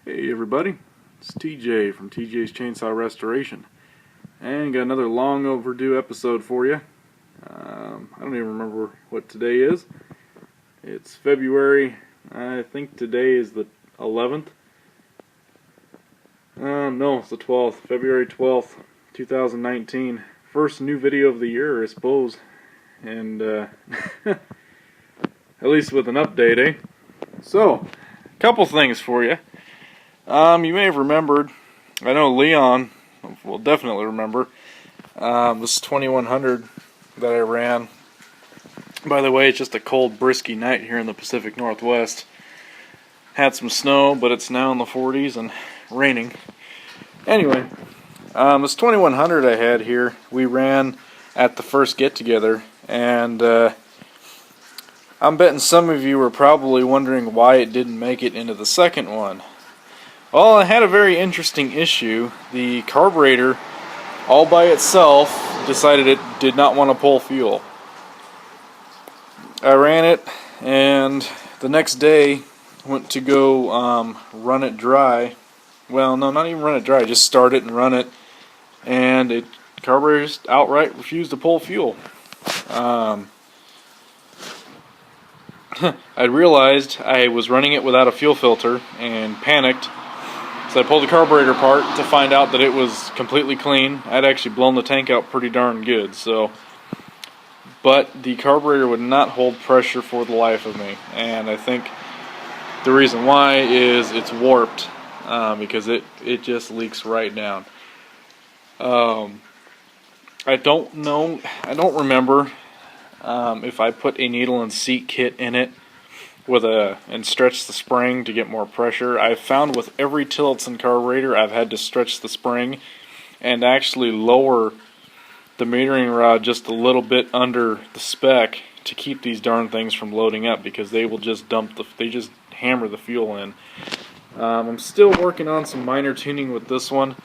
Hey everybody, it's TJ from TJ's Chainsaw Restoration, and got another long overdue episode for you. I don't even remember what today is. It's February, I think today is the 11th. No, it's the 12th, February 12th, 2019. First new video of the year, I suppose, and at least with an update, eh? So, a couple things for you. You may have remembered, I know Leon will definitely remember, this 2100 that I ran. By the way, it's just a cold, brisky night here in the Pacific Northwest. Had some snow, but it's now in the 40s and raining. Anyway, this 2100 I had here, we ran at the first get-together, and I'm betting some of you were probably wondering why it didn't make it into the second one. Well, it had a very interesting issue. The carburetor, all by itself, decided it did not want to pull fuel. I ran it, and the next day went to go run it dry. Well, no, not even run it dry, just start it and run it, and it carburetor just outright refused to pull fuel. I realized I was running it without a fuel filter and panicked. So I pulled the carburetor apart to find out that it was completely clean. I'd actually blown the tank out pretty darn good. But the carburetor would not hold pressure for the life of me. And I think the reason why is it's warped, because it just leaks right down. I don't remember if I put a needle and seat kit in it and stretch the spring to get more pressure. I've found with every Tillotson carburetor I've had to stretch the spring and actually lower the metering rod just a little bit under the spec to keep these darn things from loading up, because they will just they just hammer the fuel in. I'm still working on some minor tuning with this one.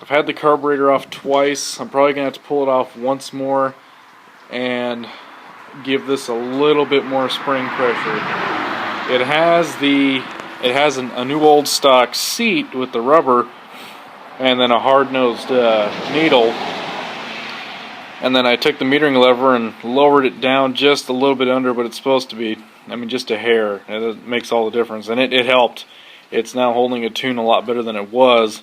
I've had the carburetor off twice. I'm probably going to have to pull it off once more and give this a little bit more spring pressure. It has a new old stock seat with the rubber and then a hard-nosed needle, and then I took the metering lever and lowered it down just a little bit under what it's supposed to be. I mean, just a hair, and it makes all the difference, and it helped. It's now holding a tune a lot better than it was,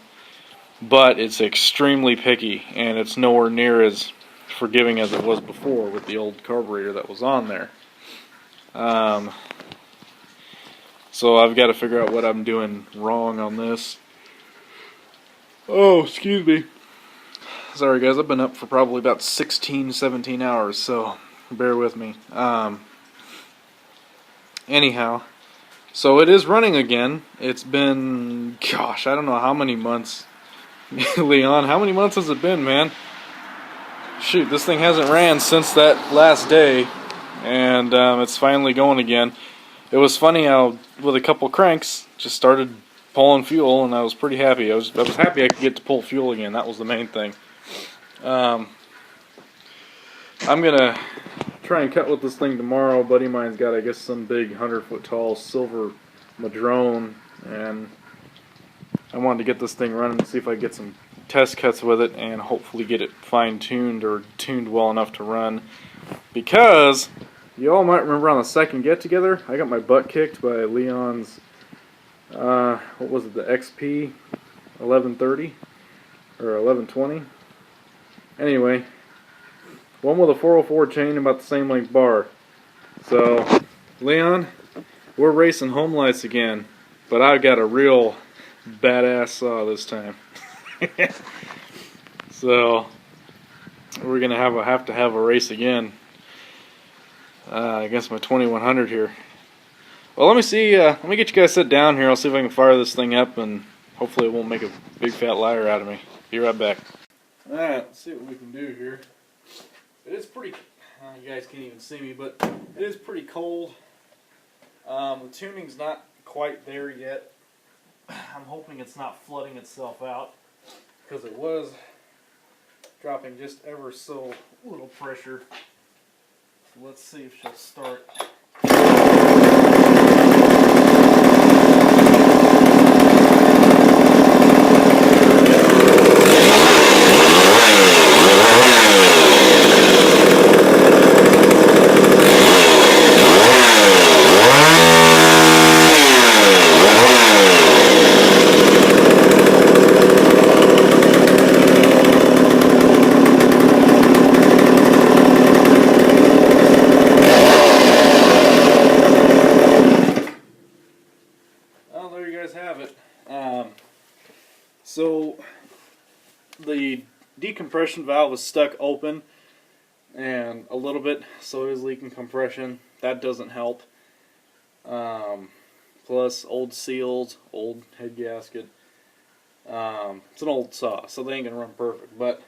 but it's extremely picky, and it's nowhere near as forgiving as it was before with the old carburetor that was on there. So I've got to figure out what I'm doing wrong on this. Oh, excuse me. Sorry guys, I've been up for probably about 16, 17 hours, so bear with me. Anyhow, so it is running again. It's been, gosh, I don't know how many months. Leon, how many months has it been, man? Shoot, this thing hasn't ran since that last day, and it's finally going again. It was funny how, with a couple cranks, just started pulling fuel, and I was pretty happy. I was happy I could get to pull fuel again. That was the main thing. I'm gonna try and cut with this thing tomorrow. A buddy of mine's got, I guess, some big 100-foot tall silver madrone, and I wanted to get this thing running and see if I could get some test cuts with it and hopefully get it fine-tuned or tuned well enough to run, because you all might remember on the second get-together I got my butt kicked by Leon's what was it, the XP 1130 or 1120. Anyway, one with a 404 chain, about the same length bar. So Leon, we're racing Homelites again, but I've got a real badass saw this time. So we're gonna have to have a race again against my 2100 here. Well, let me see. Let me get you guys set down here. I'll see if I can fire this thing up, and hopefully it won't make a big fat liar out of me. Be right back. All right, let's see what we can do here. It is pretty. You guys can't even see me, but it is pretty cold. The tuning's not quite there yet. I'm hoping it's not flooding itself out, because it was dropping just ever so little pressure. So let's see if she'll start. there you guys have it. So the decompression valve is stuck open and a little bit, so it is leaking compression. That doesn't help. Plus old seals, old head gasket. It's an old saw, so they ain't gonna run perfect. But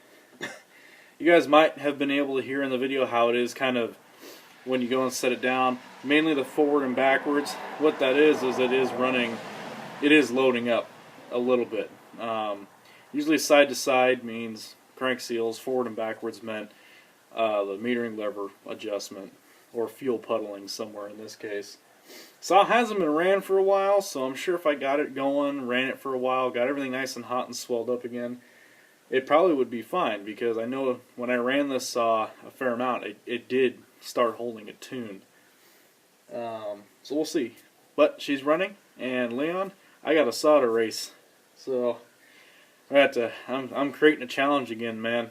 you guys might have been able to hear in the video how it is kind of when you go and set it down, mainly the forward and backwards. What that is it is running, it is loading up a little bit. Usually side to side means crank seals, forward and backwards meant the metering lever adjustment, or fuel puddling somewhere in this case. Saw hasn't been ran for a while, so I'm sure if I got it going, ran it for a while, got everything nice and hot and swelled up again, it probably would be fine, because I know when I ran this saw a fair amount, it did start holding a tune. So we'll see. But she's running, and Leon, I got a saw to race. So I'm creating a challenge again, man.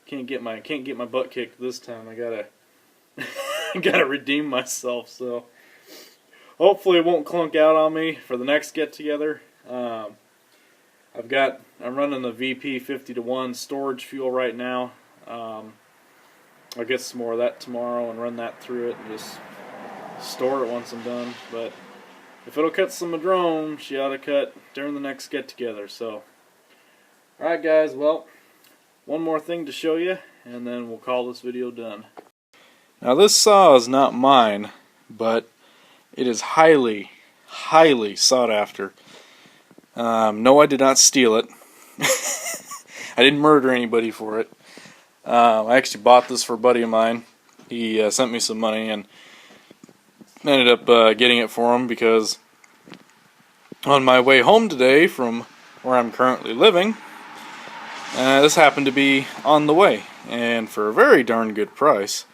Can't get my butt kicked this time. I gotta gotta redeem myself. So hopefully it won't clunk out on me for the next get together. I'm running the VP 50-to-1 storage fuel right now. I'll get some more of that tomorrow and run that through it and just store it once I'm done. But if it'll cut some madrone, she ought to cut during the next get together. So alright guys, well, one more thing to show you and then we'll call this video done. Now this saw is not mine, but it is highly, highly sought after. No, I did not steal it. I didn't murder anybody for it. I actually bought this for a buddy of mine. He sent me some money and ended up getting it for him because on my way home today from where I'm currently living, this happened to be on the way, and for a very darn good price.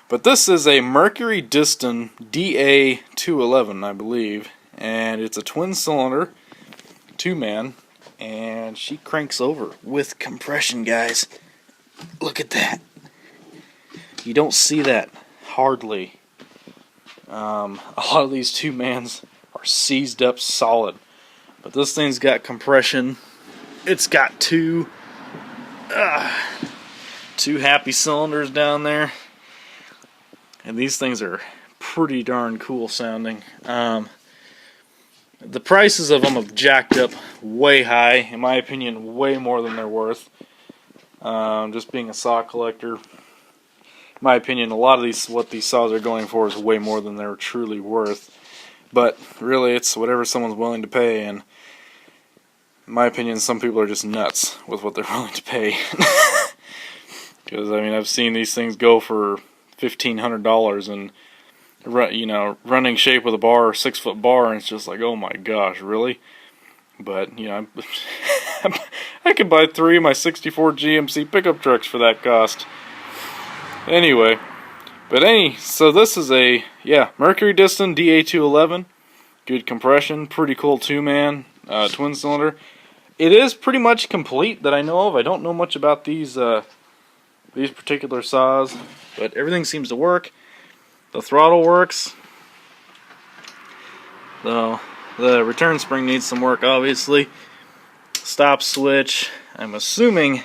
But this is a Mercury Diston DA211, I believe, and it's a twin cylinder, 2-man, and she cranks over with compression, guys. Look at that. You don't see that hardly. A lot of these 2-mans are seized up solid, but this thing's got compression. It's got two happy cylinders down there, and these things are pretty darn cool sounding. The prices of them have jacked up way high, in my opinion, way more than they're worth. Just being a saw collector, in my opinion, a lot of what these saws are going for is way more than they're truly worth. But really, it's whatever someone's willing to pay, and in my opinion, some people are just nuts with what they're willing to pay. Because I mean, I've seen these things go for $1,500 and running shape with a bar, 6-foot bar, and it's just like, oh my gosh, really? But I could buy 3 of my 64 GMC pickup trucks for that cost. Anyway, so this is a Mercury Diston DA211, good compression, pretty cool 2-man, twin cylinder. It is pretty much complete that I know of. I don't know much about these particular saws, but everything seems to work. The throttle works. So the return spring needs some work, obviously. Stop switch, I'm assuming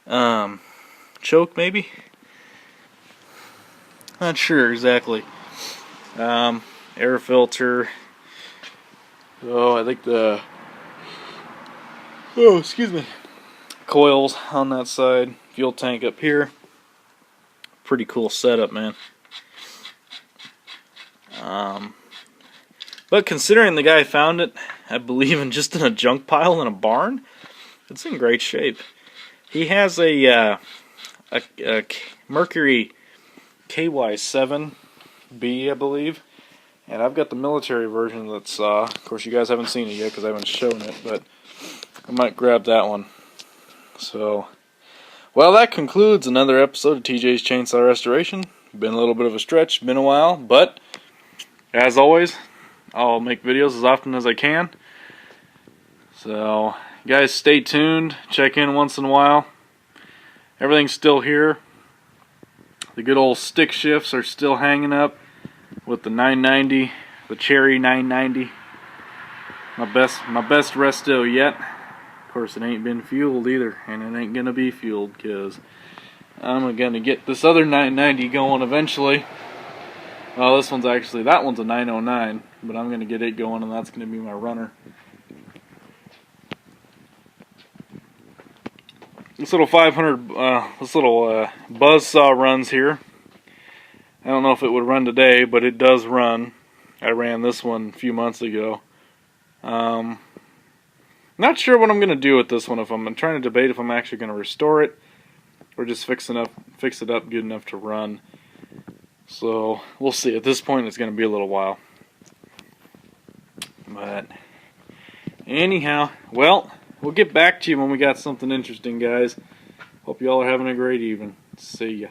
choke maybe? Not sure exactly. Air filter. Oh, I think excuse me. Coils on that side. Fuel tank up here. Pretty cool setup, man. But considering the guy found it, I believe, just in a junk pile in a barn, it's in great shape. He has a Mercury KY7B, I believe, and I've got the military version of that saw. Of course, you guys haven't seen it yet because I haven't shown it, but I might grab that one. So, well, that concludes another episode of TJ's Chainsaw Restoration. Been a little bit of a stretch, been a while, but as always, I'll make videos as often as I can. So, guys, stay tuned. Check in once in a while. Everything's still here. The good old stick shifts are still hanging up with the 990, the Cherry 990. My best resto yet. Of course, it ain't been fueled either, and it ain't gonna be fueled because I'm gonna get this other 990 going eventually. Well, that one's a 909, but I'm gonna get it going, and that's gonna be my runner. This little 500, buzzsaw runs here. I don't know if it would run today, but it does run. I ran this one a few months ago. Not sure what I'm going to do with this one. I'm trying to debate if I'm actually going to restore it or just fix it up good enough to run. So we'll see. At this point, it's going to be a little while. But anyhow, well, we'll get back to you when we got something interesting, guys. Hope you all are having a great evening. See ya.